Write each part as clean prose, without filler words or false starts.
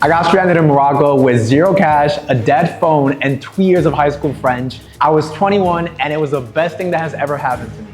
I got stranded in Morocco with zero cash, a dead phone, and 2 years of high school French. I was 21 and it was the best thing that has ever happened to me.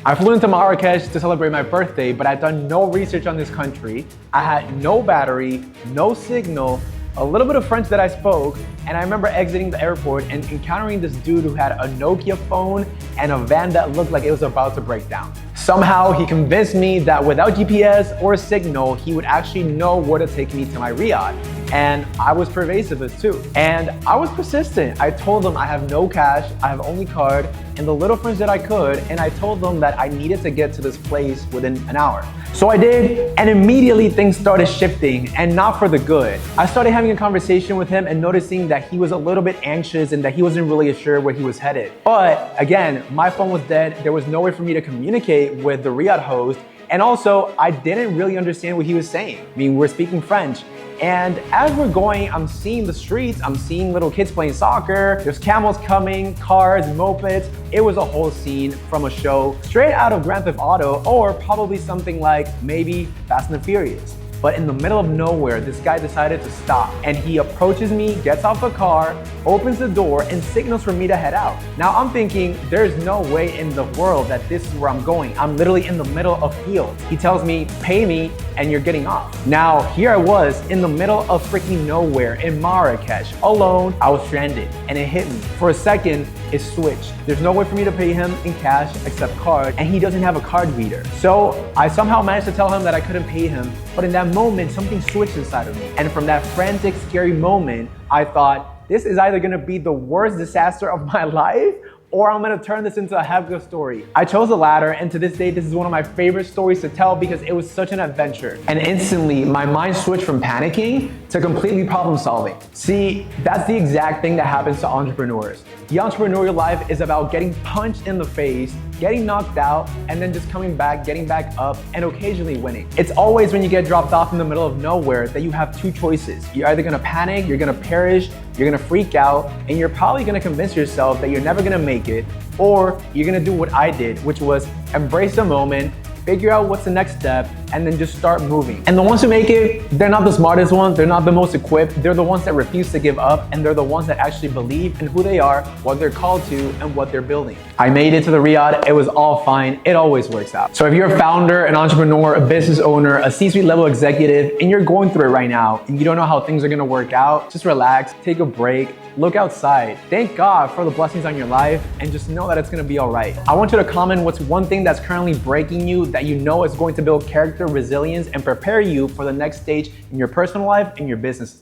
I flew into Marrakesh to celebrate my birthday, but I'd done no research on this country. I had no battery, no signal, a little bit of French that I spoke, and I remember exiting the airport and encountering this dude who had a Nokia phone and a van that looked like it was about to break down. Somehow he convinced me that without GPS or signal, he would actually know where to take me to my Riad. And I was pervasive as too. And I was persistent. I told them I have no cash, I have only card, and the little French that I could, and I told them that I needed to get to this place within an hour. So I did, and immediately things started shifting, and not for the good. I started having a conversation with him and noticing that he was a little bit anxious and that he wasn't really sure where he was headed. But again, my phone was dead, there was no way for me to communicate with the Riad host, and also I didn't really understand what he was saying. I mean, we're speaking French. And as we're going, I'm seeing the streets, I'm seeing little kids playing soccer, there's camels coming, cars, mopeds. It was a whole scene from a show straight out of Grand Theft Auto, or probably something like maybe Fast and the Furious. But in the middle of nowhere, this guy decided to stop, and he approaches me, gets off the car, opens the door, and signals for me to head out. Now I'm thinking, there's no way in the world that this is where I'm going. I'm literally in the middle of fields. He tells me, pay me, and you're getting off. Now, here I was in the middle of freaking nowhere in Marrakesh, alone. I was stranded, and it hit me. For a second, it switched. There's no way for me to pay him in cash except card, and he doesn't have a card reader. So I somehow managed to tell him that I couldn't pay him, but in that moment, something switched inside of me. And from that frantic, scary moment, I thought, this is either gonna be the worst disaster of my life, or I'm gonna turn this into a have-good story. I chose the latter, and to this day, this is one of my favorite stories to tell because it was such an adventure. And instantly, my mind switched from panicking to completely problem solving. See, that's the exact thing that happens to entrepreneurs. The entrepreneurial life is about getting punched in the face, getting knocked out, and then just coming back, getting back up, and occasionally winning. It's always when you get dropped off in the middle of nowhere that you have two choices. You're either gonna panic, you're gonna perish, you're gonna freak out, and you're probably gonna convince yourself that you're never gonna make it, or you're gonna do what I did, which was embrace the moment, figure out what's the next step, and then just start moving. And the ones who make it, they're not the smartest ones, they're not the most equipped, they're the ones that refuse to give up, and they're the ones that actually believe in who they are, what they're called to, and what they're building. I made it to the Riad, it was all fine, it always works out. So if you're a founder, an entrepreneur, a business owner, a C-suite level executive, and you're going through it right now, and you don't know how things are gonna work out, just relax, take a break, look outside, thank God for the blessings on your life, and just know that it's gonna be all right. I want you to comment what's one thing that's currently breaking you that you know is going to build character, resilience, and prepare you for the next stage in your personal life and your business.